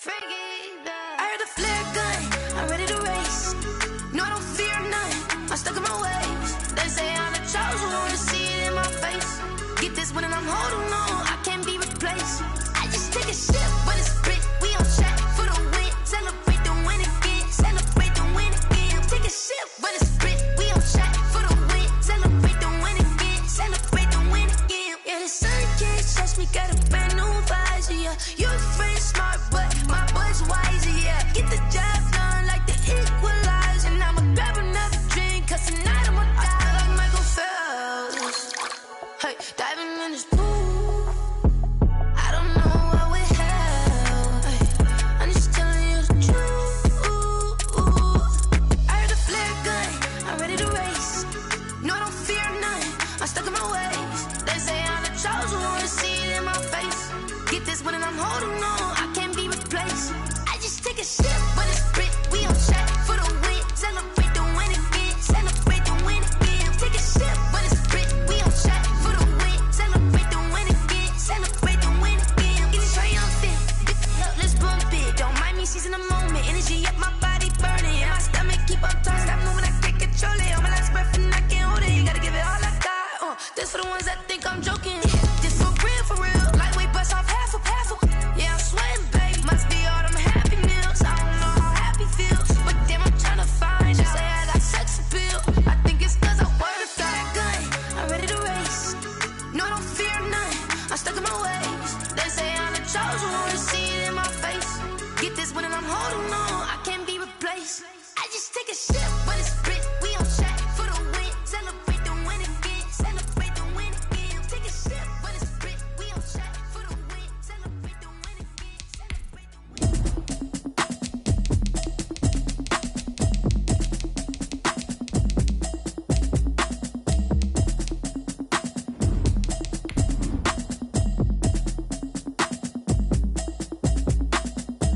I heard the flare gun, I'm ready to race. No, I don't fear none, I'm stuck in my ways. They say I'm the chosen one, see it in my face. Get this one and I'm holding on, I can't be replaced. I just take a sip, but it's spit, we on track for the win. Celebrate the win again, celebrate the win again. Take a sip, but it's spit, we on track for the win. Celebrate the win again, celebrate the win again. Yeah, the sun can't touch me, got a brand new visor, yeah. Your friend's smart, but my boy's wiser, yeah. Get the job done like the equalizer. And I'ma grab another drink, cause tonight I'ma die like Michael Phelps. Hey, diving in this pool, I don't know what we have. Hey, I'm just telling you the truth. I heard the flare gun, I'm ready to race. No, I don't fear none, I'm stuck in my ways. They say I'm the chosen one, see it in my face. Get this one and I'm holding on, I can't be replaced. I just take a sip, but it's spit, we on track for the win. Celebrate the win again, celebrate the win again. Take a sip, but it's spit, we on track for the win. Celebrate the win again, celebrate the win again. Get it triumphant, let's bump it. Don't mind me seizing the moment, energy up my body burning. My stomach keep up tight, stop moving, I can't control it. On my last breath and I can't hold it, you gotta give it all I got. This for the ones that think I'm joking. This for real, lightweight bust off half a. Yeah, I'm sweating, babe, must be all them happy meals. I don't know how happy feels, but damn, I'm tryna find you. Say I got sex appeal, I think it's cause I work a fire gun, I'm ready to race. No, I don't fear none, I'm stuck in my ways. They say I'm the chosen one, see it in my face. Get this one and I'm holding on, I can't be replaced. I just take a sip, but it's spit, we on track for the win. Celebrate the win again, celebrate the win again. Take a sip, but it's spit, we on track for the win. Celebrate the win again, celebrate the win.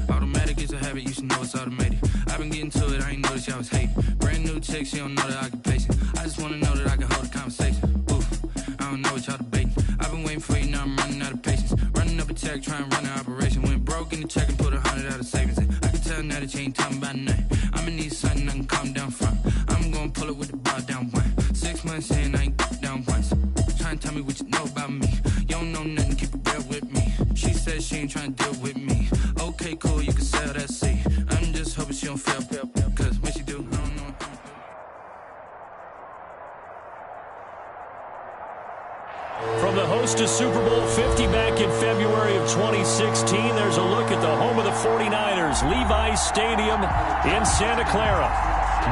Automatic is a habit, you should know it's automated. I've been getting to it, I ain't noticed y'all was hating. Brand new chick, she don't know the occupation. I just wanna know that I can hold a conversation. Oof, I don't know what y'all debating. I've been waiting for you, now I'm running out of patience. Running up a check, trying to run an operation. Went broke in the check and put 100 out of savings in. I can tell now that you ain't talking about nothing. I'ma need something I can calm down from. I'm gonna pull it with the bar down one. 6 months in, I ain't down once. Trying to tell me what you know about me. You don't know nothing, keep it real with me. She says she ain't trying to deal with me. Okay, cool, you can sell that seat. I'm just hoping she don't fail, cause when she do, I don't know. From the host to Super Bowl 50 back in February of 2016, there's a look at the home of the 49ers, Levi's Stadium in Santa Clara.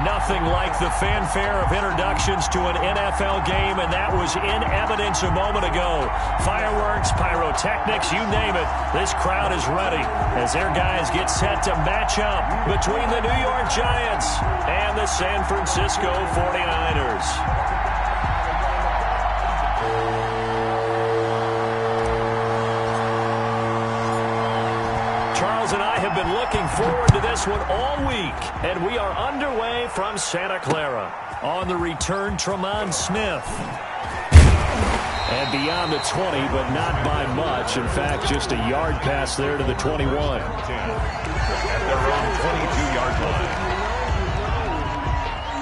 Nothing like the fanfare of introductions to an NFL game, and that was in evidence a moment ago. Fireworks, pyrotechnics, you name it. This crowd is ready as their guys get set to match up between the New York Giants and the San Francisco 49ers. Charles and I have been looking forward to this one all week, and we are underway from Santa Clara. On the return, Tremont Smith. And beyond the 20, but not by much. In fact, just a yard pass there to the 21. At their own 22-yard line.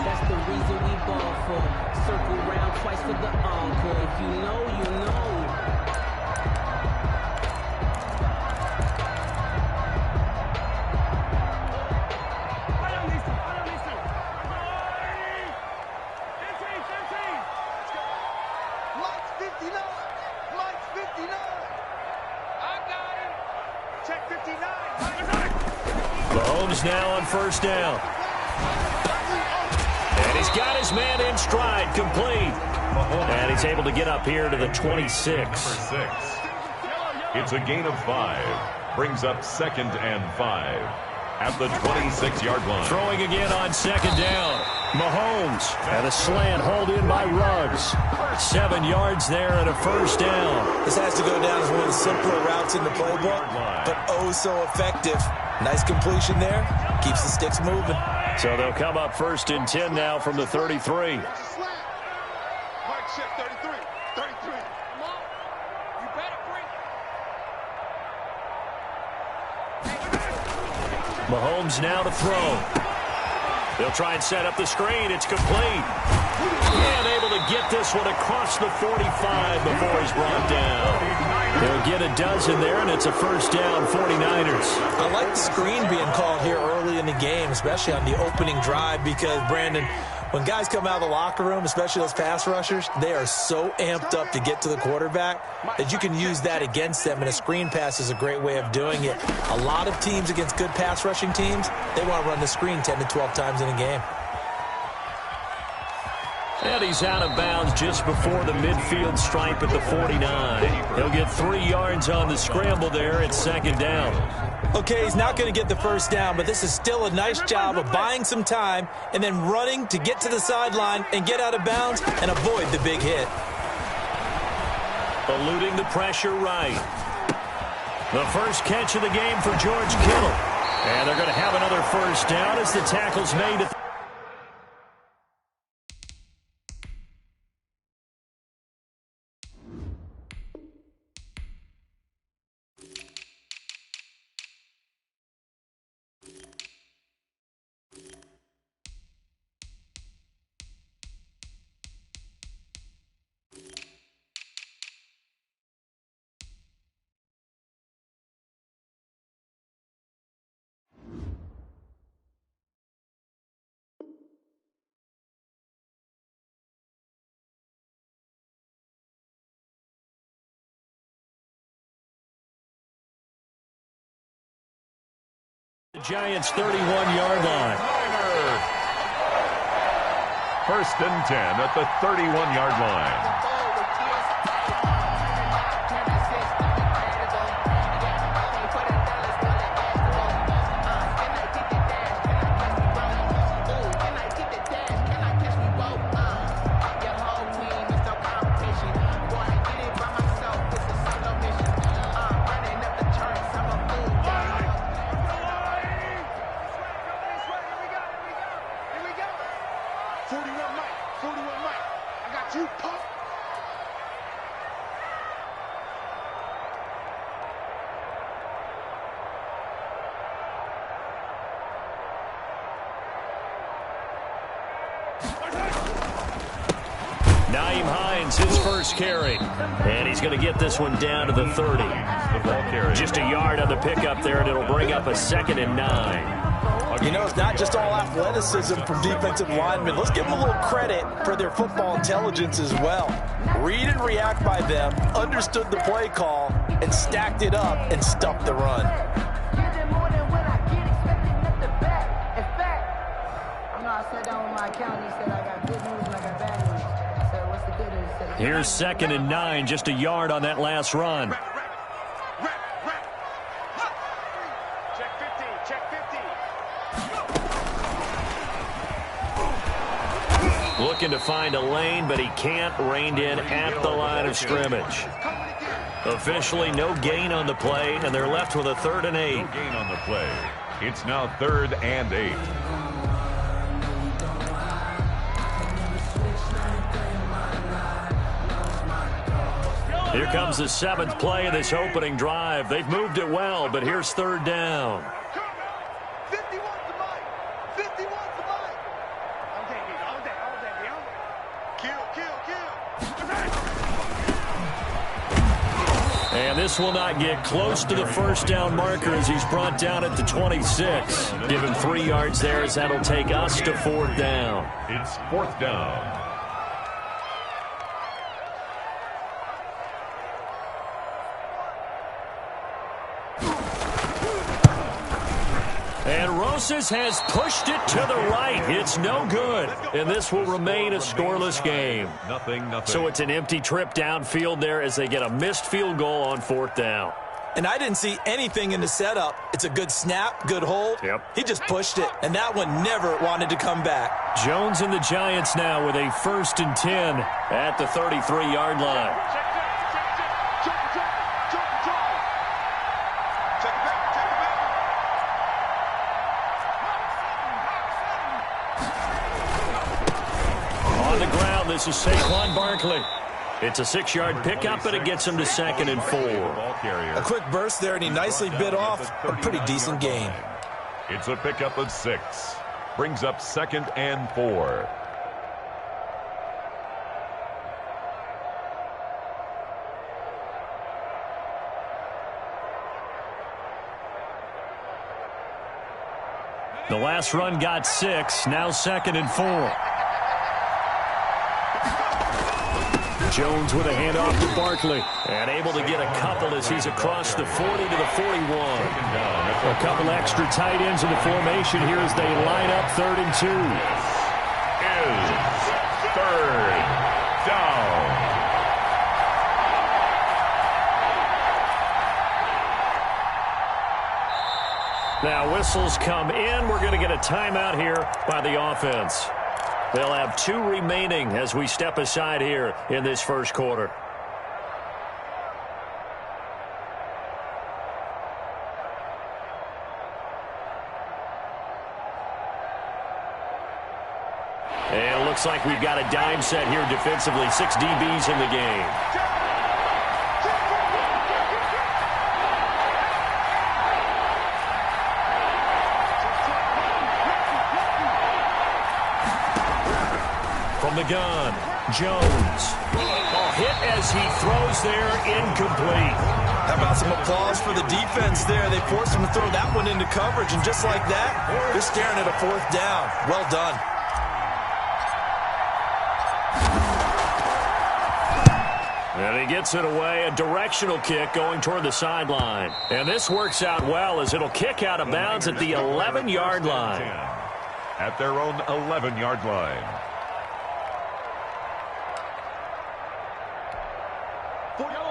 That's the reason we ball for. Circle round twice for the encore. If you know, you know. Mahomes now on first down. And he's got his man in stride, complete. And he's able to get up here to the 26. Number 6. It's a gain of 5. Brings up 2nd and 5 at the 26-yard line. Throwing again on second down. Mahomes and a slant hauled in by Ruggs. 7 yards there and a first down. This has to go down as one of the simpler routes in the playbook, but oh so effective. Nice completion there. Keeps the sticks moving. So they'll come up 1st and 10 now from the 33. Mike shift 33. 33. Come on. You better bring it. Mahomes now to throw. They'll try and set up the screen. It's complete. And able to get this one across the 45 before he's brought down. They'll get a dozen there, and it's a first down, 49ers. I like the screen being called here early in the game, especially on the opening drive, because, Brandon, when guys come out of the locker room, especially those pass rushers, they are so amped up to get to the quarterback that you can use that against them, and a screen pass is a great way of doing it. A lot of teams against good pass rushing teams, they want to run the screen 10 to 12 times in a game. And he's out of bounds just before the midfield stripe at the 49. He'll get 3 yards on the scramble there. It's second down. Okay, he's not going to get the first down, but this is still a nice job of buying some time and then running to get to the sideline and get out of bounds and avoid the big hit. Eluding the pressure right. The first catch of the game for George Kittle. And they're going to have another first down as the tackle's made at the Giants' 31-yard line. First and 10 at the 31-yard line. His first carry. And he's going to get this one down to the 30. Just a yard on the pickup there, and it'll bring up a 2nd and 9. You know, it's not just all athleticism from defensive linemen. Let's give them a little credit for their football intelligence as well. Read and react by them, understood the play call, and stacked it up and stuffed the run. Here's 2nd and 9, just a yard on that last run. Check 50, check 50. Looking to find a lane, but he can't. Reined in at the line of scrimmage. Officially no gain on the play, and they're left with a 3rd and 8. No gain on the play. It's now 3rd and 8. Here comes the 7th play of this opening drive. They've moved it well, but here's 3rd down. 51 to Mike. 51 to Mike. All day. Kill. And this will not get close to the first down marker as he's brought down at the 26. Give him 3 yards there as that'll take us to 4th down. It's 4th down. And Rosas has pushed it to the right. It's no good. And this will remain a scoreless game. Nothing. So it's an empty trip downfield there as they get a missed field goal on 4th down. And I didn't see anything in the setup. It's a good snap, good hold. Yep. He just pushed it, and that one never wanted to come back. Jones and the Giants now with a 1st and 10 at the 33-yard line. This is Saquon Barkley. It's a 6-yard pickup, but it gets him to 2nd and 4. A quick burst there, and he nicely bit off a pretty decent gain. It's a pickup of 6. Brings up 2nd and 4. The last run got 6. Now 2nd and 4. Jones with a handoff to Barkley. And able to get a couple as he's across the 40 to the 41. A couple extra tight ends in the formation here as they line up 3rd and 2. Is 3rd down. Now whistles come in. We're going to get a timeout here by the offense. They'll have 2 remaining as we step aside here in this first quarter. And it looks like we've got a dime set here defensively. 6 DBs in the game. From the gun, Jones. Hit as he throws there, incomplete. How about some applause for the defense there? They forced him to throw that one into coverage, and just like that, they're staring at a 4th down. Well done. And he gets it away, a directional kick going toward the sideline. And this works out well as it'll kick out of bounds at the 11-yard line. At their own 11-yard line.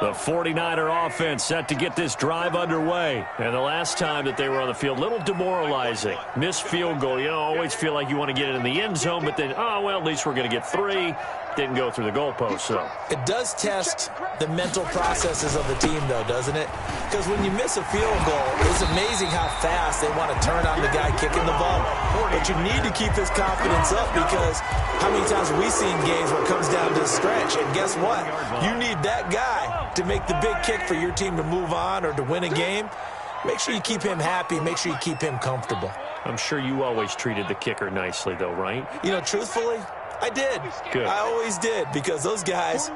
The 49er offense set to get this drive underway. And the last time that they were on the field, a little demoralizing. Missed field goal. You know, always feel like you want to get it in the end zone, but then, oh, well, at least we're going to get 3. Didn't go through the goalpost, so. It does test the mental processes of the team, though, doesn't it? Because when you miss a field goal, it's amazing how fast they want to turn on the guy kicking the ball. But you need to keep his confidence up because how many times have we seen games where it comes down to a stretch? And guess what? You need that guy to make the big kick for your team to move on or to win a game. Make sure you keep him happy. Make sure you keep him comfortable. I'm sure you always treated the kicker nicely, though, right? You know, truthfully, I did. Good. I always did because those guys,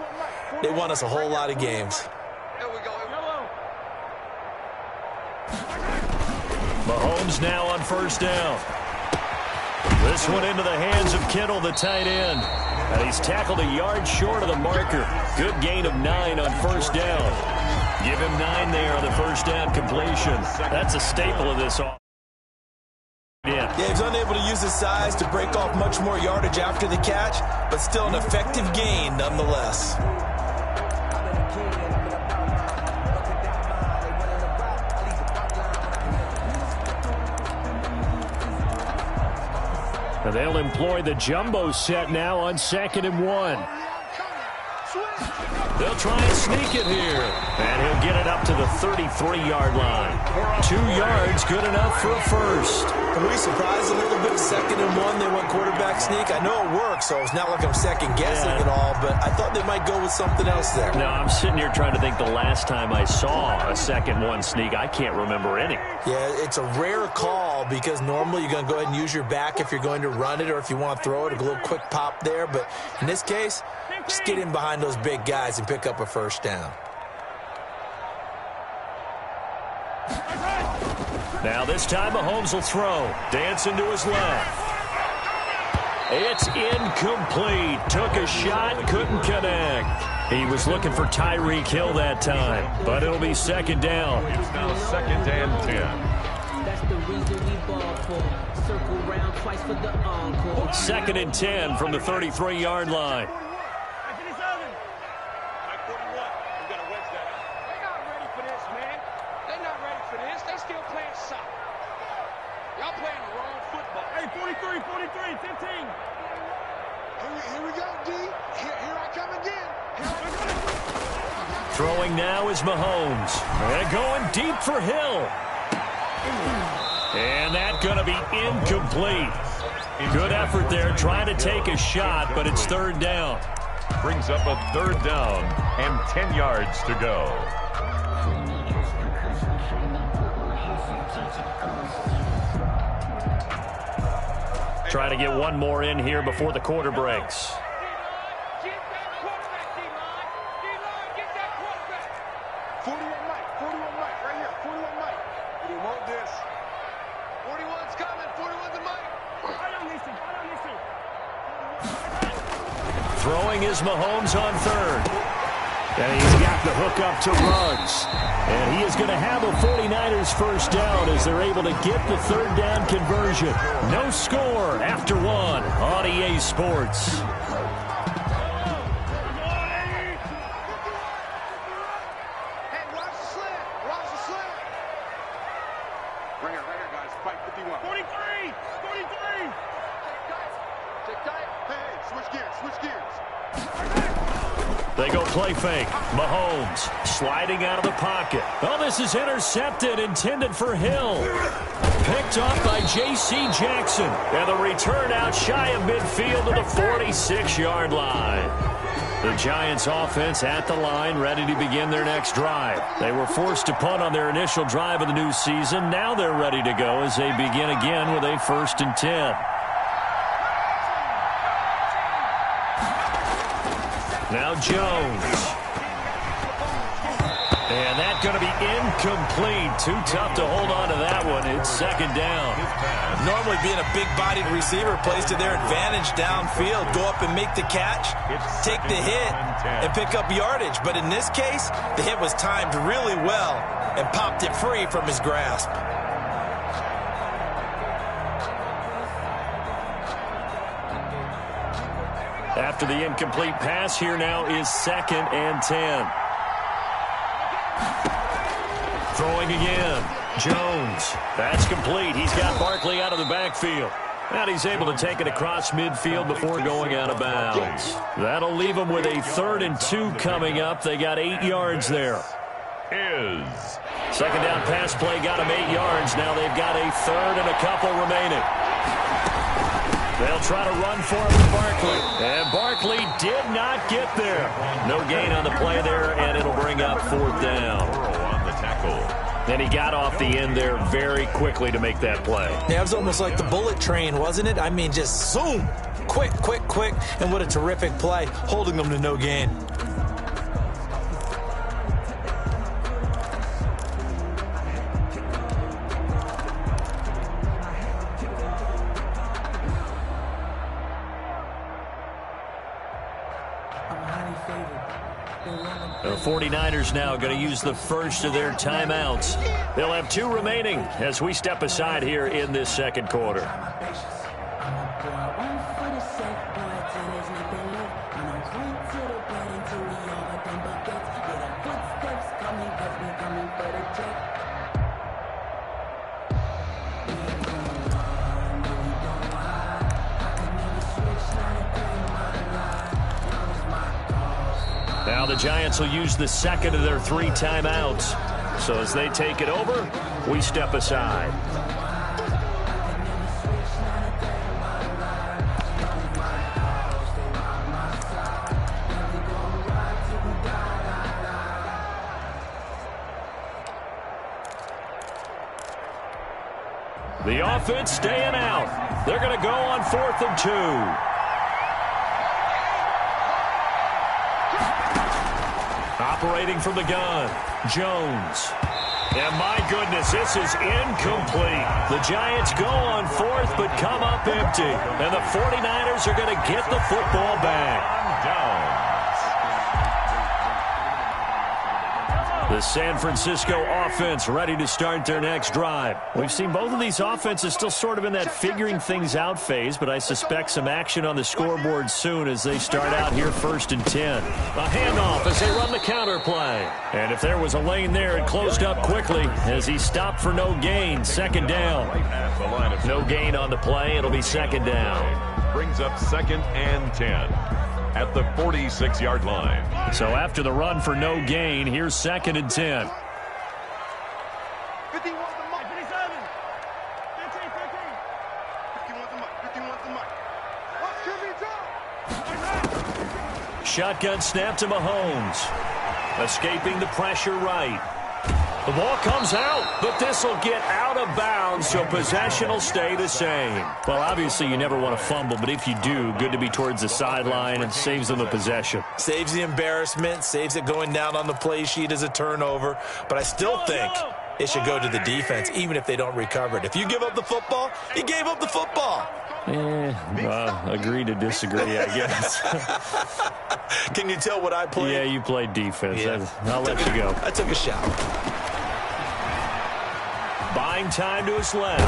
they won us a whole lot of games. Mahomes now on 1st down. This one into the hands of Kittle, the tight end. And he's tackled a yard short of the marker. Good gain of 9 on 1st down. Give him 9 there on the 1st down completion. That's a staple of this offense. Yeah, he's unable to use his size to break off much more yardage after the catch, but still an effective gain nonetheless. And they'll employ the jumbo set now on 2nd and 1. They'll try and sneak it here. And he'll get it up to the 33-yard line. 2 yards, good enough for a first. Are we surprised a little bit? 2nd and 1, they went quarterback sneak. I know it works, so it's not like I'm second-guessing it all, but I thought they might go with something else there. No, I'm sitting here trying to think the last time I saw a 2nd 1 sneak. I can't remember any. Yeah, it's a rare call because normally you're going to go ahead and use your back if you're going to run it or if you want to throw it, a little quick pop there. But in this case, just get in behind those big guys and pick up a 1st down. Now this time Mahomes will throw. Dancing to his left. It's incomplete. Took a shot, couldn't connect. He was looking for Tyreek Hill that time, but it'll be 2nd down. It's now 2nd and 10. That's the reason we ball for. Circle round twice for the encore. 2nd and 10 from the 33-yard line. Throwing now is Mahomes. And going deep for Hill. And that's going to be incomplete. Good effort there trying to take a shot, but it's 3rd down. Brings up a 3rd down and 10 yards to go. try to get one more in here before the quarter breaks. Throwing is Mahomes on third. And he's got the hook up to Ruggs. And he is going to have a 49ers first down as they're able to get the third down conversion. No score after one on EA Sports. They go play fake. Mahomes sliding out of the pocket. Oh, this is intercepted, intended for Hill. Picked off by J.C. Jackson. And the return out shy of midfield to the 46-yard line. The Giants offense at the line, ready to begin their next drive. They were forced to punt on their initial drive of the new season. Now they're ready to go as they begin again with a 1st and 10. Now Jones. And that's going to be incomplete. Too tough to hold on to that one. It's second down. Normally being a big-bodied receiver plays to their advantage downfield. Go up and make the catch, take the hit, and pick up yardage. But in this case, the hit was timed really well and popped it free from his grasp. After the incomplete pass, here now is 2nd and 10. Throwing again. Jones. That's complete. He's got Barkley out of the backfield. And he's able to take it across midfield before going out of bounds. That'll leave him with a 3rd and 2 coming up. They got 8 yards there. Second down pass play got him 8 yards. Now they've got a 3rd and a couple remaining. They'll try to run for him with Barkley. And Barkley did not get there. No gain on the play there, and it'll bring up 4th down. On the tackle. And he got off the end there very quickly to make that play. Yeah, it was almost like the bullet train, wasn't it? I mean, just zoom. Quick, quick, quick. And what a terrific play, holding them to no gain. The 49ers now going to use the first of their timeouts. They'll have 2 remaining as we step aside here in this second quarter. Now the Giants will use the second of their 3 timeouts. So as they take it over, we step aside. The offense staying out. They're going to go on 4th and 2. Operating from the gun, Jones. And my goodness, this is incomplete. The Giants go on 4th but come up empty. And the 49ers are going to get the football back. Down. The San Francisco offense ready to start their next drive. We've seen both of these offenses still sort of in that figuring things out phase, but I suspect some action on the scoreboard soon as they start out here 1st and 10. A handoff as they run the counter play. And if there was a lane there, it closed up quickly as he stopped for no gain. 2nd down. No gain on the play. It'll be 2nd down. Brings up 2nd and 10. At the 46-yard line. So after the run for no gain, here's 2nd and 10. 51 to Mike. 57. 15, 51 to Mike. 51 to Mike. Shotgun snap to Mahomes. Escaping the pressure right. The ball comes out, but this will get out of bounds, so possession will stay the same. Well, obviously you never want to fumble, but if you do, good to be towards the sideline and saves them the possession. Saves the embarrassment, saves it going down on the play sheet as a turnover, but I still think it should go to the defense, even if they don't recover it. If you give up the football, you gave up the football. Agree to disagree, I guess. Can you tell what I played? Yeah, you played defense. Yeah. I'll let you go. I took a shot. Buying time to his left.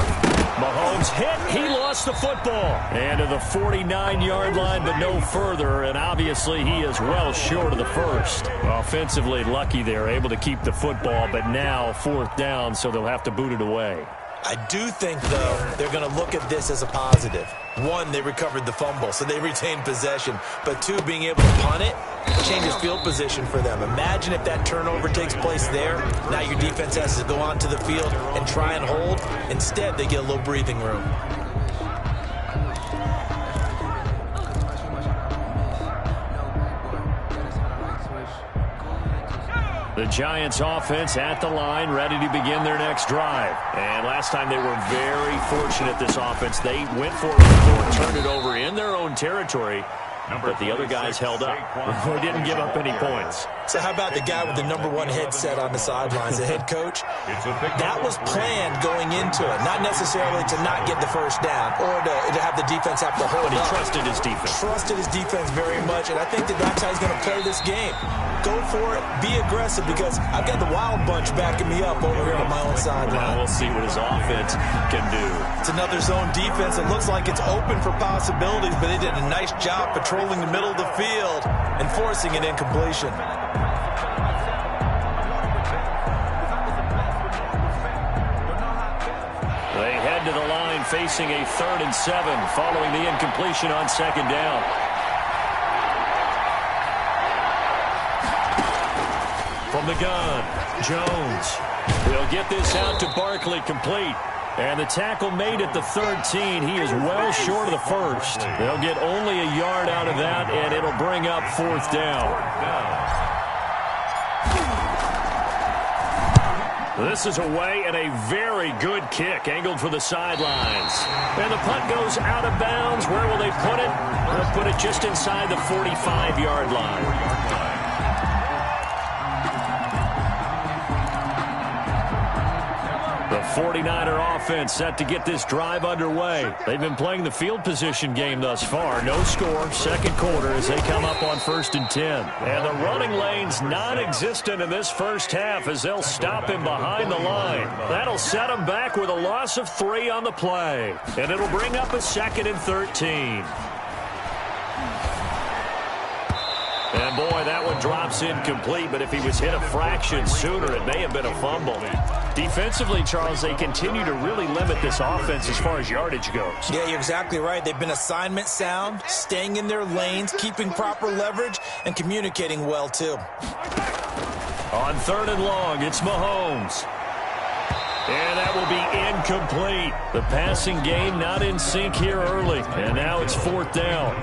Mahomes hit. He lost the football. And to the 49-yard line, but no further. And obviously he is well short of the first. Offensively lucky they're able to keep the football, but now 4th down, so they'll have to boot it away. I do think, though, they're going to look at this as a positive. 1, they recovered the fumble, so they retained possession. But 2, being able to punt it changes field position for them. Imagine if that turnover takes place there. Now your defense has to go onto the field and try and hold. Instead, they get a little breathing room. The Giants offense at the line, ready to begin their next drive. And last time they were very fortunate, this offense. They went for it before, turned it over in their own territory. But the other guys held up. They didn't give up any points. So how about the guy with the #1 headset on the sidelines, the head coach? That was planned going into it, not necessarily to not get the first down or to have the defense have to hold But he up. trusted his defense. Trusted his defense very much, and I think that's how he's going to play this game. Go for it, be aggressive, because I've got the wild bunch backing me up over here on my own sideline. Now we'll see what his offense can do. It's another zone defense. It looks like it's open for possibilities, but they did a nice job patrolling the middle of the field and forcing an incompletion. They head to the line facing a 3rd and 7 following the incompletion on 2nd down. From the gun, Jones. He'll get this out to Barkley, complete. And the tackle made at the 13. He is well short of the first. They'll get only a yard out of that, and it'll bring up 4th down. This is away, and a very good kick angled for the sidelines. And the punt goes out of bounds. Where will they put it? They'll put it just inside the 45-yard line. The 49er offense set to get this drive underway. They've been playing the field position game thus far. No score, 2nd quarter as they come up on 1st and 10. And the running lane's non-existent in this first half as they'll stop him behind the line. That'll set him back with a loss of 3 on the play. And it'll bring up a 2nd and 13. And boy, that one drops incomplete, but if he was hit a fraction sooner, it may have been a fumble. Defensively, Charles, they continue to really limit this offense as far as yardage goes. Yeah, you're exactly right. They've been assignment sound, staying in their lanes, keeping proper leverage, and communicating well, too. On 3rd and long, it's Mahomes. And that will be incomplete. The passing game not in sync here early. And now it's 4th down.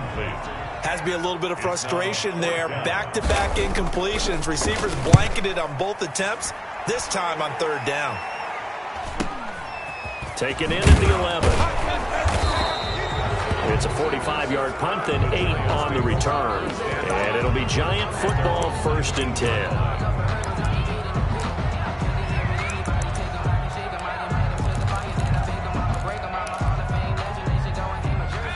Has to be a little bit of frustration there. Back-to-back incompletions. Receivers blanketed on both attempts, this time on 3rd down. Taken in at the 11. It's a 45-yard punt, then 8 on the return. And it'll be Giant football, 1st and 10.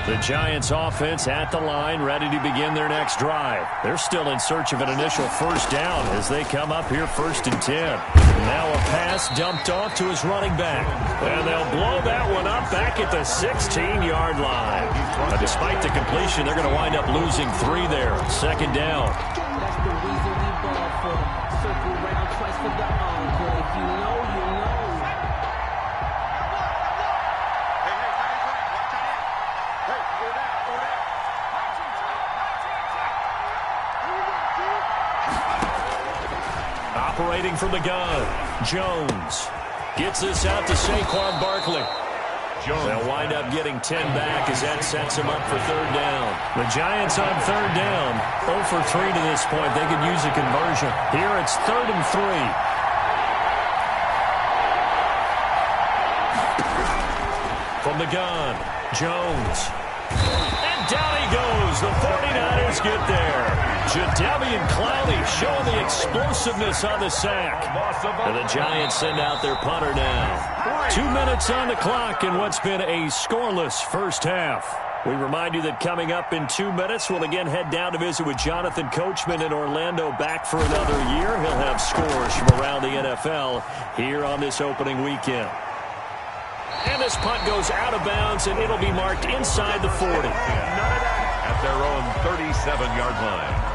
The Giants offense at the line, ready to begin their next drive. They're still in search of an initial 1st down as they come up here 1st and 10. Now a pass dumped off to his running back. And they'll blow that one up back at the 16-yard line. But despite the completion, they're going to wind up losing 3 there. 2nd down. That's the reason we ball for. Circle round twice for the encore. If you know, you know. Operating from the gun, Jones gets this out to Saquon Barkley. They'll wind up getting 10 back as that sets them up for 3rd down. The Giants on 3rd down, 0 for 3 to this point. They could use a conversion. Here it's 3rd and 3. From the gun, Jones. And down he goes. The 49ers get there. Jadeveon Clowney showing the explosiveness on the sack. And the Giants send out their punter now. 2 minutes on the clock in what's been a scoreless first half. We remind you that coming up in 2 minutes, we'll again head down to visit with Jonathan Coachman in Orlando, back for another year. He'll have scores from around the NFL here on this opening weekend. And this punt goes out of bounds, and it'll be marked inside the 40. At their own 37-yard line.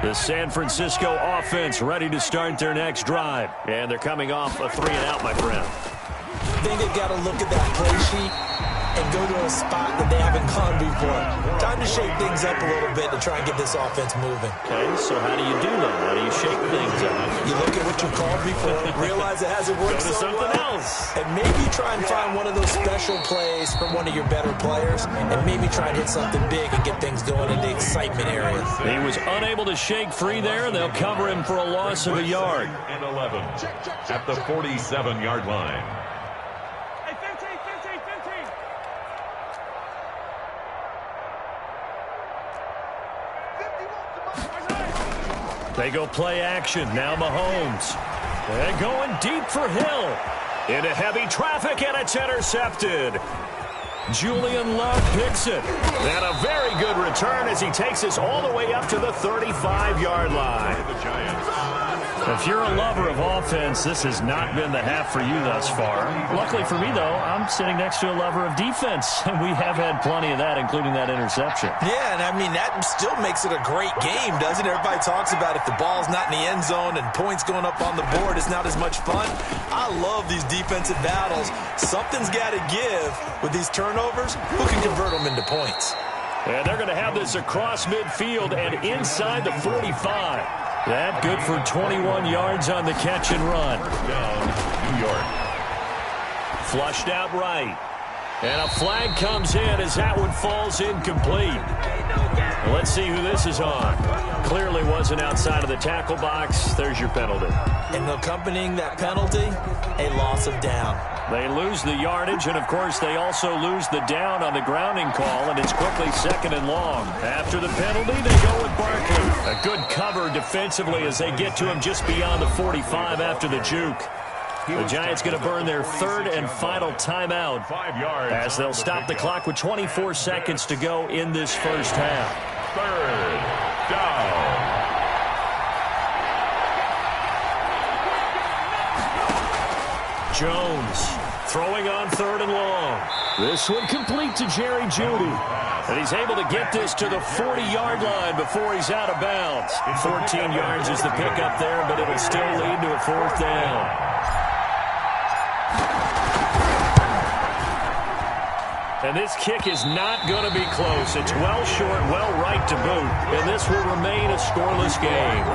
The San Francisco offense ready to start their next drive. And they're coming off a 3-and-out, my friend. I think they've got to look at that play sheet and go to a spot that they haven't gone before. Time to shake things up a little bit to try and get this offense moving. Okay, so how do you do that? How do you shake things up? You look at what you called before, realize it hasn't worked Go to so something well, else. and maybe try and find one of those special plays from one of your better players, and maybe try and hit something big and get things going in the excitement area. He was unable to shake free there. They'll cover him for a loss of a yard. And 11 at the 47-yard line. They go play action. Now Mahomes. They're going deep for Hill. Into heavy traffic, and it's intercepted. Julian Love picks it. And a very good return as he takes us all the way up to the 35-yard line. If you're a lover of offense, this has not been the half for you thus far. Luckily for me, though, I'm sitting next to a lover of defense, and we have had plenty of that, including that interception. Yeah, and I mean, that still makes it a great game, doesn't it? Everybody talks about if the ball's not in the end zone and points going up on the board, it's not as much fun. I love these defensive battles. Something's got to give with these turnovers. Who can convert them into points? And they're going to have this across midfield and inside the 45. That good for 21 yards on the catch and run. Down, New York. Flushed out right. And a flag comes in as that one falls incomplete. Let's see who this is on. Clearly wasn't outside of the tackle box. There's your penalty. And accompanying that penalty, a loss of down. They lose the yardage, and, of course, they also lose the down on the grounding call, and it's quickly 2nd and long. After the penalty, they go with Barkley. A good cover defensively as they get to him just beyond the 45 after the juke. The Giants going to burn their 3rd and final timeout as they'll stop the clock with 24 seconds to go in this first half. 3rd down. Jones throwing on 3rd and long. This one complete to Jerry Jeudy. And he's able to get this to the 40-yard line before he's out of bounds. 14 yards is the pickup there, but it'll still lead to a 4th down. And this kick is not going to be close. It's well short, well right to boot. And this will remain a scoreless game.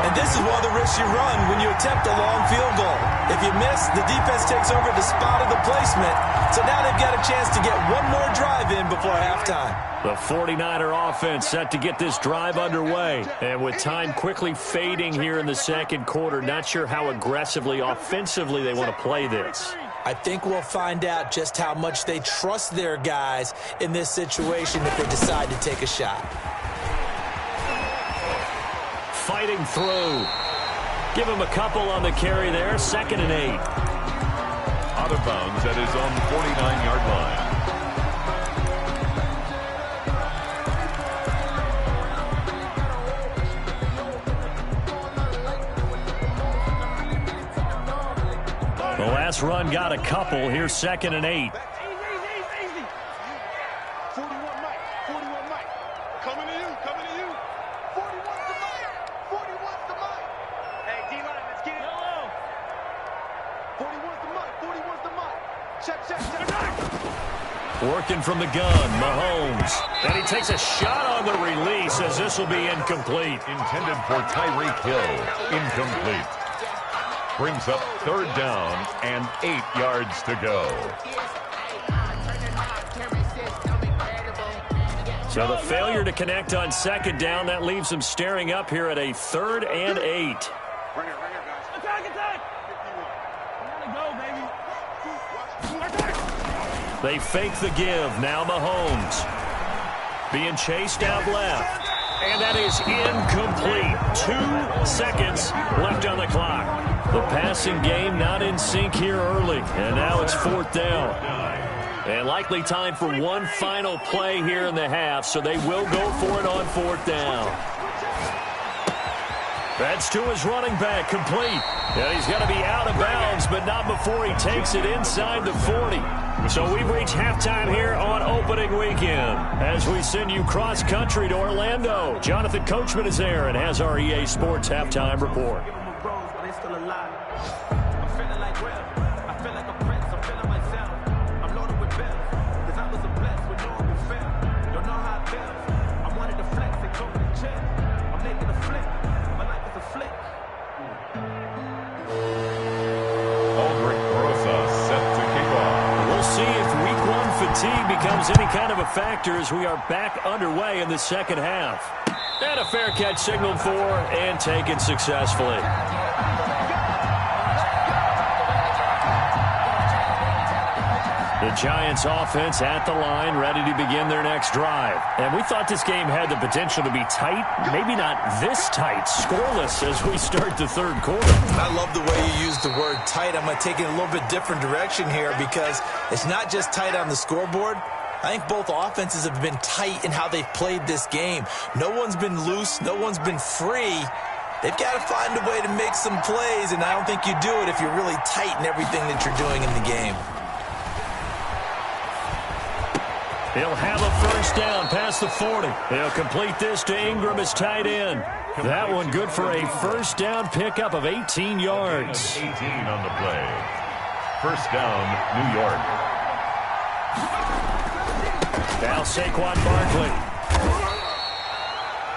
And this is one of the risks you run when you attempt a long field goal. If you miss, the defense takes over the spot of the placement. So now they've got a chance to get one more drive in before halftime. The 49er offense set to get this drive underway. And with time quickly fading here in the second quarter, not sure how aggressively, offensively they want to play this. I think we'll find out just how much they trust their guys in this situation if they decide to take a shot. Fighting through. Give him a couple on the carry there. 2nd and 8. Out of bounds at his own 49-yard line. The last run got a couple. Here's 2nd and 8. Easy. 41 Mike. 41 Mike. Coming to you. 41's the Mike. 41's the Mike. Hey, D-line, let's get it. Hello. 41's the Mike. 41's the Mike. Check. Working from the gun, Mahomes. And he takes a shot on the release as this will be incomplete. Intended for Tyreek Hill. Incomplete. Brings up 3rd down and 8 yards to go. So the failure to connect on 2nd down, that leaves them staring up here at a 3rd and 8. They fake the give. Now Mahomes. Being chased out left. And that is incomplete. 2 seconds left on the clock. The passing game not in sync here early. And now it's 4th down. And likely time for one final play here in the half. So they will go for it on 4th down. That's to his running back, complete. And he's going to be out of bounds, but not before he takes it inside the 40. So we've reached halftime here on opening weekend. As we send you cross-country to Orlando, Jonathan Coachman is there and has our EA Sports halftime report. Fatigue becomes any kind of a factor as we are back underway in the 2nd half. And a fair catch signaled for and taken successfully. The Giants offense at the line, ready to begin their next drive. And we thought this game had the potential to be tight, maybe not this tight, scoreless as we start the 3rd quarter. I love the way you use the word tight. I'm going to take it in a little bit different direction here because it's not just tight on the scoreboard. I think both offenses have been tight in how they've played this game. No one's been loose. No one's been free. They've got to find a way to make some plays, and I don't think you do it if you're really tight in everything that you're doing in the game. He'll have a 1st down past the 40. He'll complete this to Ingram as tight end. That one good for a 1st down pickup of 18 yards. 18 on the play. 1st down, New York. Now Saquon Barkley.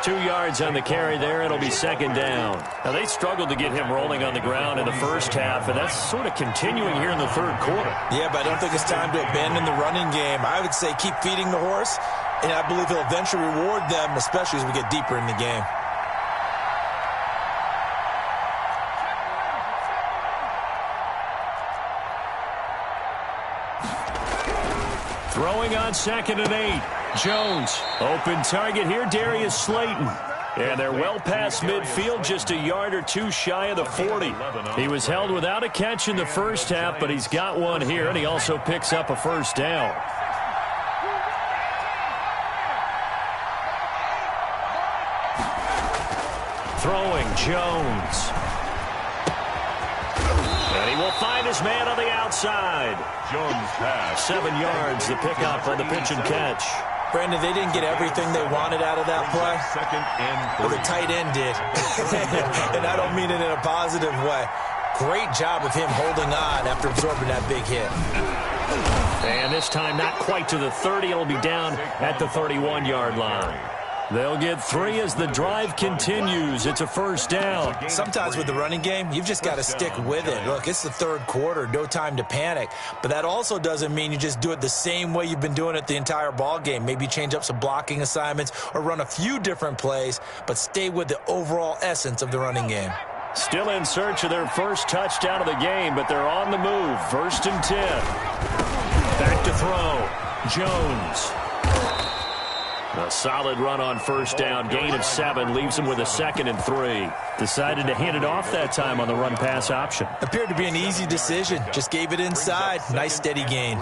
2 yards on the carry there. It'll be 2nd down. Now, they struggled to get him rolling on the ground in the 1st half, and that's sort of continuing here in the 3rd quarter. Yeah, but I don't think it's time to abandon the running game. I would say keep feeding the horse, and I believe he'll eventually reward them, especially as we get deeper in the game. Throwing on 2nd and 8. Jones, open target here, Darius Slayton. And they're well past midfield, just a yard or 2 shy of the 40. He was held without a catch in the 1st half, but he's got one here, and he also picks up a 1st down. Throwing, Jones. And he will find his man on the outside. Jones pass. 7 yards, the pickup on the pitch and catch. Brandon, they didn't get everything they wanted out of that play. 2nd and 3. Well, the tight end did. And I don't mean it in a positive way. Great job of him holding on after absorbing that big hit. And this time not quite to the 30. It'll be down at the 31-yard line. They'll get 3 as the drive continues. It's a 1st down. Sometimes with the running game, you've just got to stick with it. Look, it's the 3rd quarter. No time to panic. But that also doesn't mean you just do it the same way you've been doing it the entire ball game. Maybe change up some blocking assignments or run a few different plays, but stay with the overall essence of the running game. Still in search of their 1st touchdown of the game, but they're on the move. 1st and 10. Back to throw. Jones. A solid run on 1st down. Gain of 7 leaves him with a 2nd and 3. Decided to hand it off that time on the run-pass option. Appeared to be an easy decision. Just gave it inside. Nice steady gain.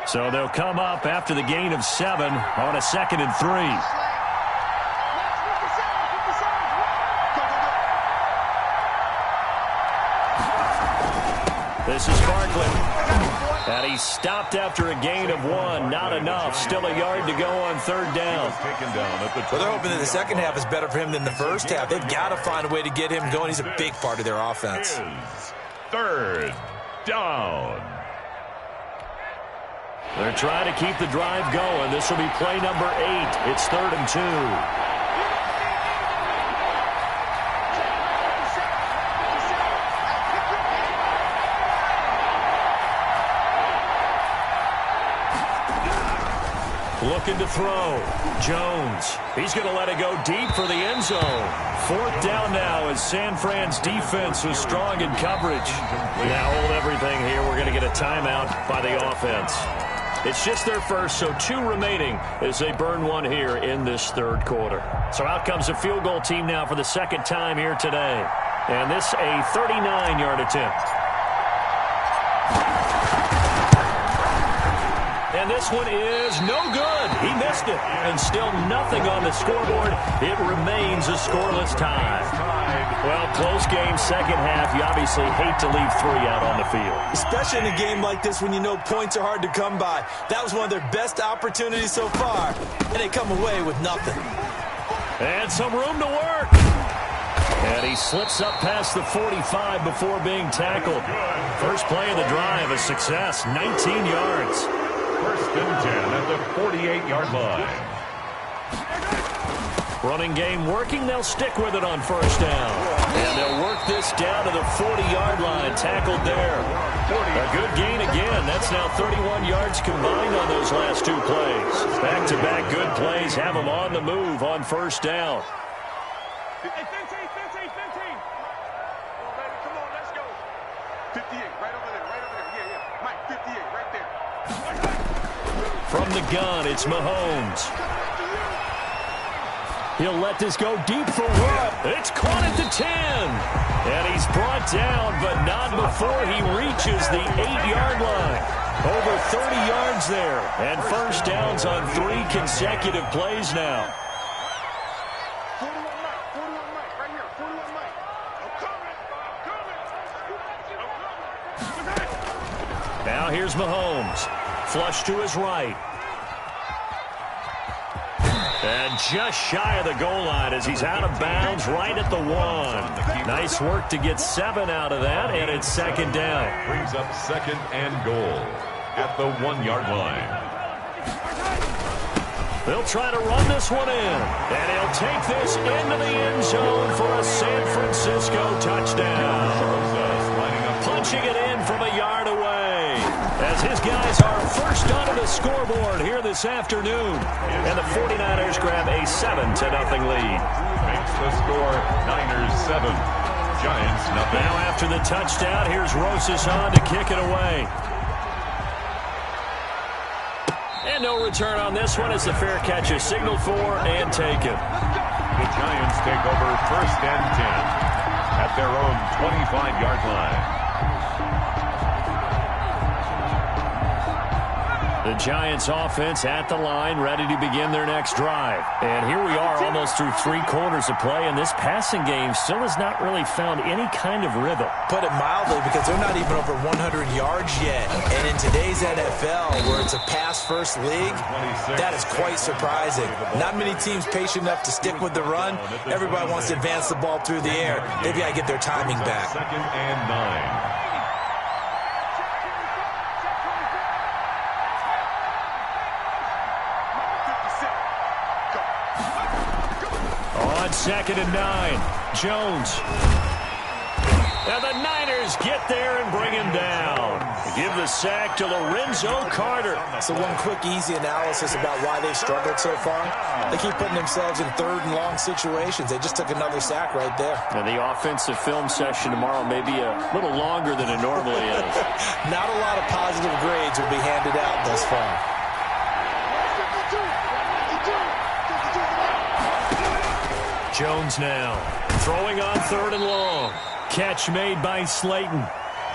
So they'll come up after the gain of 7 on a 2nd and 3. This is Barkley. And he stopped after a gain of 1. Not enough. Still a yard to go on 3rd down. Well, they're hoping that the 2nd half is better for him than the 1st half. They've got to find a way to get him going. He's a big part of their offense. 3rd down. They're trying to keep the drive going. This will be play number 8. It's 3rd and 2. Looking to throw. Jones. He's going to let it go deep for the end zone. 4th down now as San Fran's defense was strong in coverage. Now hold everything here. We're going to get a timeout by the offense. It's just their first, so 2 remaining as they burn 1 here in this 3rd quarter. So out comes a field goal team now for the 2nd time here today. And this a 39-yard attempt. And this one is no good. He missed it. And still nothing on the scoreboard. It remains a scoreless tie. Well, close game, second half. You obviously hate to leave 3 out on the field. Especially in a game like this when you know points are hard to come by. That was one of their best opportunities so far. And they come away with nothing. And some room to work. And he slips up past the 45 before being tackled. First play of the drive, a success, 19 yards. 1st and 10 at the 48-yard line. Running game working. They'll stick with it on 1st down. And they'll work this down to the 40-yard line. Tackled there. A good gain again. That's now 31 yards combined on those last 2 plays. Back-to-back good plays have them on the move on 1st down. Hey, 15. Come on, let's go. 58, right over there. Yeah. Mike, 58, right there. From the gun, it's Mahomes. He'll let this go deep for what? It's caught at the 10. And he's brought down, but not before he reaches the 8-yard line. Over 30 yards there. And 1st downs on 3 consecutive plays now. 41 Mike, right here. 41 Mike. I'm coming. Now here's Mahomes. Flush to his right. And just shy of the goal line as he's out of bounds right at the 1. Nice work to get 7 out of that, and it's 2nd down. Brings up 2nd and goal at the 1-yard line. They'll try to run this one in, and he'll take this into the end zone for a San Francisco touchdown. Punching it in from a yard away as his guys are first onto the scoreboard here this afternoon. And the 49ers grab a 7-0 lead. Makes the score Niners 7, Giants nothing. Now after the touchdown, here's Rosas on to kick it away. And no return on this one as the fair catch is signaled for and taken. The Giants take over 1st and 10 at their own 25-yard line. The Giants offense at the line, ready to begin their next drive. And here we are almost through 3 quarters of play, and this passing game still has not really found any kind of rhythm. Put it mildly, because they're not even over 100 yards yet. And in today's NFL, where it's a pass-first league, that is quite surprising. Not many teams patient enough to stick with the run. Everybody wants to advance the ball through the air. They've got to get their timing back. 2nd and 9. On 2nd and 9, Jones. And the Niners get there and bring him down. Give the sack to Lorenzo Carter. So one quick, easy analysis about why they've struggled so far. They keep putting themselves in 3rd and long situations. They just took another sack right there. And the offensive film session tomorrow may be a little longer than it normally is. Not a lot of positive grades will be handed out thus far. Jones now throwing on 3rd and long. Catch made by Slayton.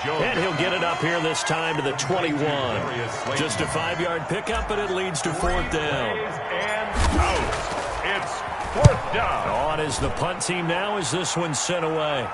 And he'll get it up here this time to the 21. Just a 5-yard pickup, but it leads to 4th down. And out. It's 4th down. On is the punt team now as this one's sent away.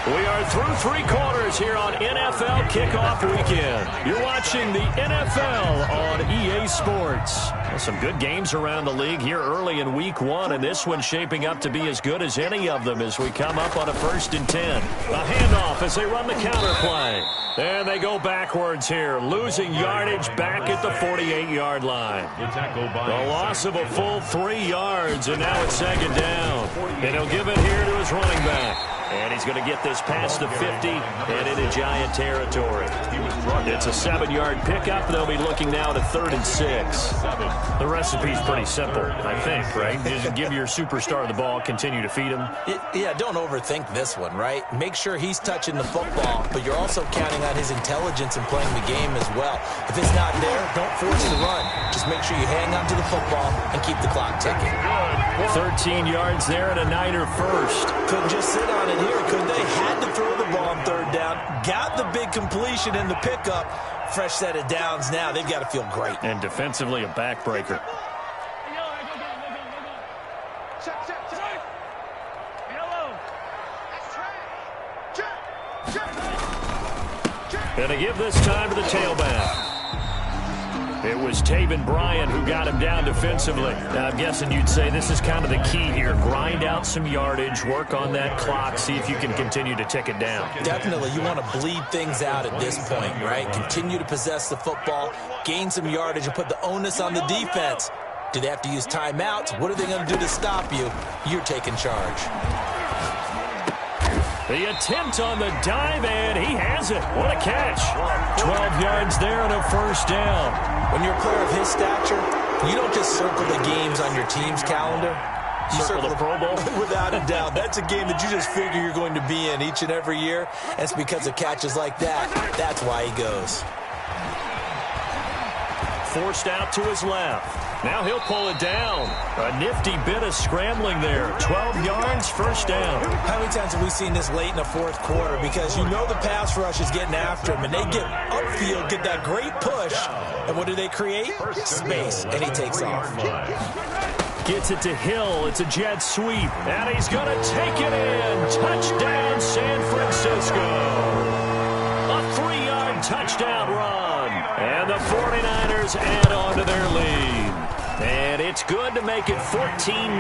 We are through three quarters here on NFL Kickoff Weekend. You're watching the NFL on EA Sports. Well, some good games around the league here early in Week 1, and this one's shaping up to be as good as any of them as we come up on a 1st and 10. A handoff as they run the counter play. And they go backwards here, losing yardage back at the 48-yard line. The loss of a full 3 yards, and now it's 2nd down. And he'll give it here to his running back. And he's going to get this past the 50 and into Giant territory. It's a 7-yard pickup. They'll be looking now to 3rd and 6. The recipe's pretty simple, I think, right? Just give your superstar the ball, continue to feed him. Yeah, don't overthink this one, right? Make sure he's touching the football, but you're also counting on his intelligence in playing the game as well. If it's not there, don't force the run. Just make sure you hang on to the football and keep the clock ticking. 13 yards there and a Niner first. Couldn't just sit on it here, could they? Had to throw the ball on 3rd down. Got the big completion in the pickup. Fresh set of downs now. They've got to feel great. And defensively, a backbreaker. Gonna give this time to the tailback. It was Taven Bryan who got him down defensively. Now, I'm guessing you'd say this is kind of the key here. Grind out some yardage, work on that clock, see if you can continue to tick it down. Definitely. You want to bleed things out at this point, right? Continue to possess the football, gain some yardage, and put the onus on the defense. Do they have to use timeouts? What are they going to do to stop you? You're taking charge. The attempt on the dive, and he has it. What a catch. 12 yards there and a 1st down. When you're a player of his stature, you don't just circle the games on your team's calendar. You circle the Pro Bowl. Without a doubt. That's a game that you just figure you're going to be in each and every year. And it's because of catches like that. That's why he goes. Forced out to his left. Now he'll pull it down. A nifty bit of scrambling there. 12 yards, 1st down. How many times have we seen this late in the 4th quarter? Because you know the pass rush is getting after him, and they get upfield, get that great push. And what do they create? Space, and he takes off. Gets it to Hill. It's a jet sweep. And he's going to take it in. Touchdown, San Francisco. A 3-yard touchdown run. And the 49ers add on to their lead. And it's good to make it 14-0.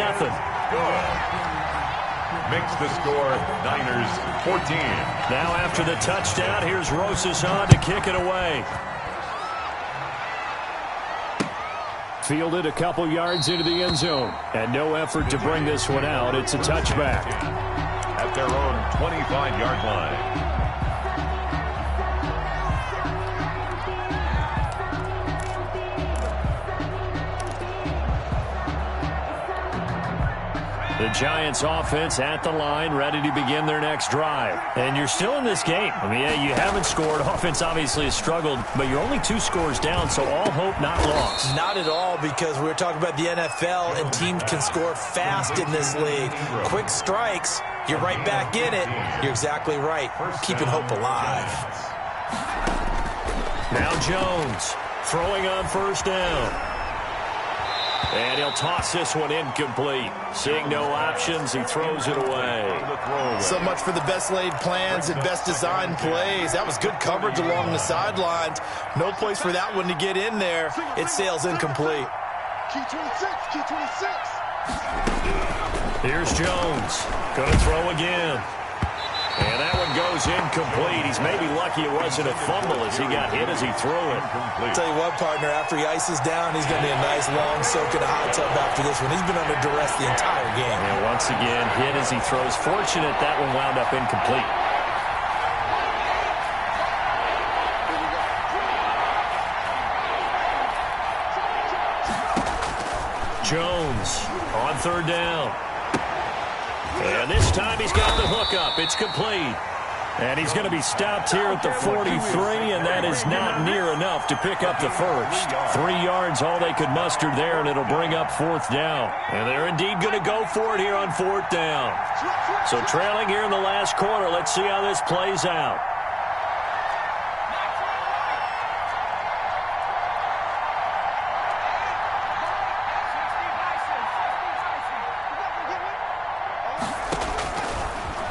Makes the score Niners 14. Now after the touchdown, here's Rosas on to kick it away. Fielded a couple yards into the end zone. And no effort to bring this one out. It's a touchback. At their own 25-yard line. The Giants offense at the line, ready to begin their next drive. And you're still in this game. I mean, yeah, you haven't scored. Offense obviously has struggled, but you're only 2 scores down, so all hope not lost. Not at all, because we were talking about the NFL, and teams can score fast in this league. Quick strikes, you're right back in it. You're exactly right. Keeping hope alive. Now Jones throwing on 1st down. And he'll toss this one incomplete. Seeing no options, he throws it away. So much for the best laid plans and best designed plays. That was good coverage along the sidelines. No place for that one to get in there. It sails incomplete. Key 26, key 26. Here's Jones. Gonna throw again. And that one goes incomplete. He's maybe lucky it wasn't a fumble as he got hit as he threw it. I'll tell you what, partner, after he ices down, he's going to be a nice long soak in a hot tub after this one. He's been under duress the entire game. And once again, hit as he throws. Fortunate that one wound up incomplete. Jones on 3rd down. And this time he's got the hook up. It's complete. And he's going to be stopped here at the 43, and that is not near enough to pick up the first. 3 yards, all they could muster there, and it'll bring up 4th down. And they're indeed going to go for it here on 4th down. So trailing here in the last quarter, let's see how this plays out.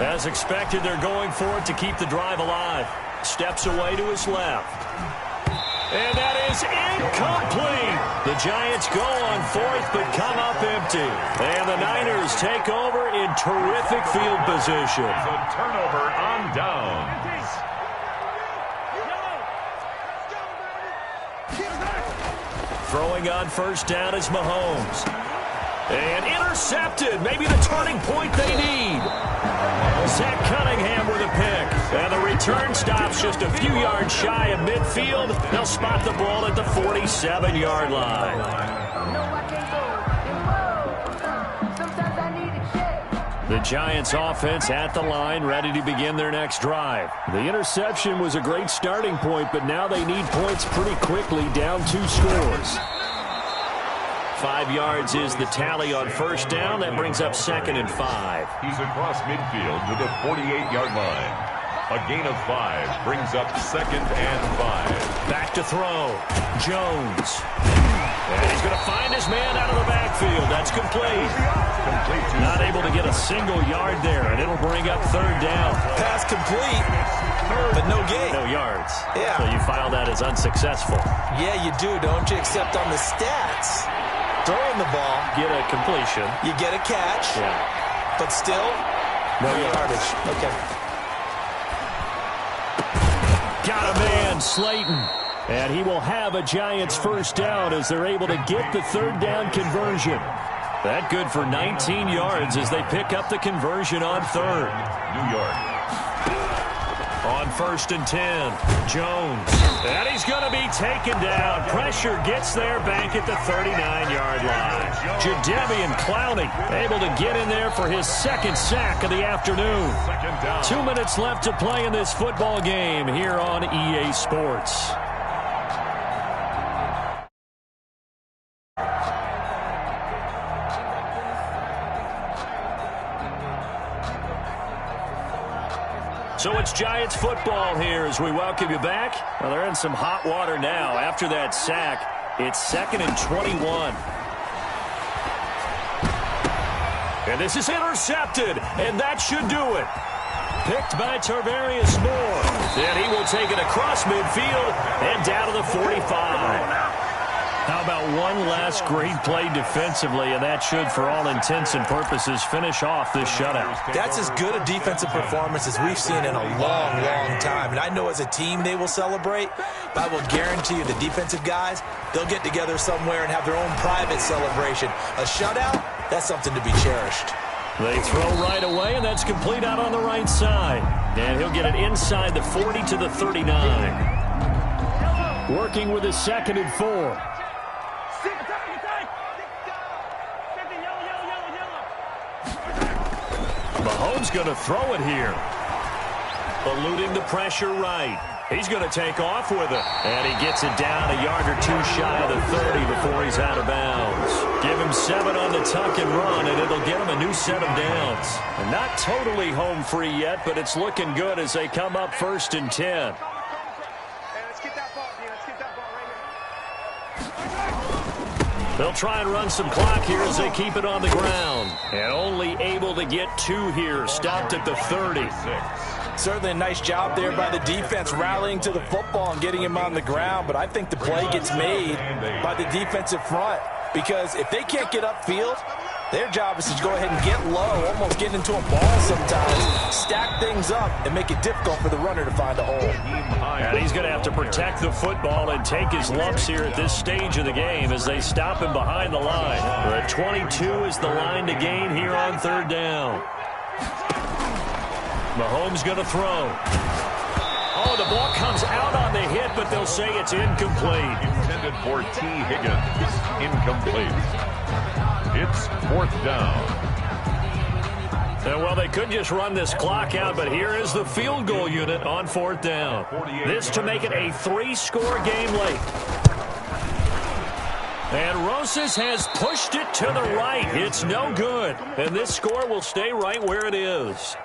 As expected, they're going for it to keep the drive alive. Steps away to his left. And that is incomplete. The Giants go on fourth but come up empty. And the Niners take over in terrific field position. A turnover on downs. Throwing on first down is Mahomes. And intercepted. Maybe the turning point they need. Zach Cunningham with a pick. And the return stops just a few yards shy of midfield. They'll spot the ball at the 47-yard line. The Giants offense at the line, ready to begin their next drive. The interception was a great starting point, but now they need points pretty quickly, down 2 scores. 5 yards is the tally on first down. That brings up 2nd and 5. He's across midfield to the 48-yard line. A gain of 5 brings up 2nd and 5. Back to throw. Jones. And he's going to find his man out of the backfield. That's complete. Not able to get a single yard there, and it'll bring up 3rd down. Pass complete, but no gain. No yards. Yeah. So you file that as unsuccessful. Yeah, you do, don't you? Except on the stats. Throwing the ball. Get a completion. You get a catch. Yeah. But still, no yardage. Okay. Got a man, Slayton. And he will have a Giants first down as they're able to get the 3rd down conversion. That good for 19 yards as they pick up the conversion on 3rd. New York. On 1st and 10, Jones. And he's going to be taken down. Pressure gets there back at the 39-yard line. Jadeveon Clowney able to get in there for his 2nd sack of the afternoon. 2 minutes left to play in this football game here on EA Sports. So it's Giants football here as we welcome you back. Well, they're in some hot water now. After that sack, it's 2nd and 21. And this is intercepted, and that should do it. Picked by Tarvarius Moore. Then he will take it across midfield and down to the 45. How about one last great play defensively, and that should, for all intents and purposes, finish off this shutout. That's as good a defensive performance as we've seen in a long, long time. And I know as a team they will celebrate, but I will guarantee you the defensive guys, they'll get together somewhere and have their own private celebration. A shutout, that's something to be cherished. They throw right away, and that's complete out on the right side. And he'll get it inside the 40 to the 39. Working with his 2nd and 4. Mahomes going to throw it here. Eluding the pressure right. He's going to take off with it. And he gets it down a yard or 2 shy of the 30 before he's out of bounds. Give him 7 on the tuck and run, and it'll get him a new set of downs. And not totally home free yet, but it's looking good as they come up 1st and 10. They'll try and run some clock here as they keep it on the ground. And only able to get 2 here. Stopped at the 30. Certainly a nice job there by the defense rallying to the football and getting him on the ground. But I think the play gets made by the defensive front. Because if they can't get upfield, their job is to go ahead and get low, almost get into a ball sometimes, stack things up, and make it difficult for the runner to find a hole. And he's going to have to protect the football and take his lumps here at this stage of the game as they stop him behind the line. The 22 is the line to gain here on 3rd down. Mahomes going to throw. Oh, the ball comes out on the hit, but they'll say it's incomplete. Intended for T. Higgins. Incomplete. It's 4th down. And well, they could just run this clock out, but here is the field goal unit on 4th down. This to make it a 3-score game late. And Rosas has pushed it to the right. It's no good. And this score will stay right where it is.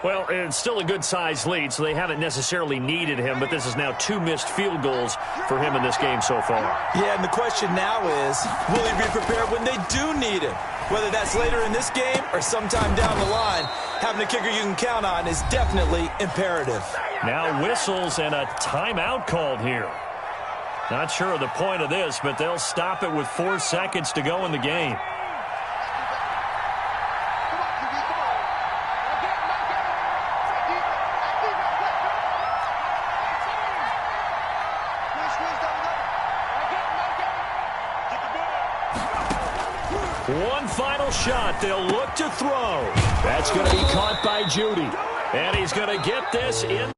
Well, it's still a good-sized lead, so they haven't necessarily needed him, but this is now 2 missed field goals for him in this game so far. Yeah, and the question now is, will he be prepared when they do need him? Whether that's later in this game or sometime down the line, having a kicker you can count on is definitely imperative. Now whistles and a timeout called here. Not sure of the point of this, but they'll stop it with 4 seconds to go in the game. One final shot. They'll look to throw. That's going to be caught by Judy. And he's going to get this in.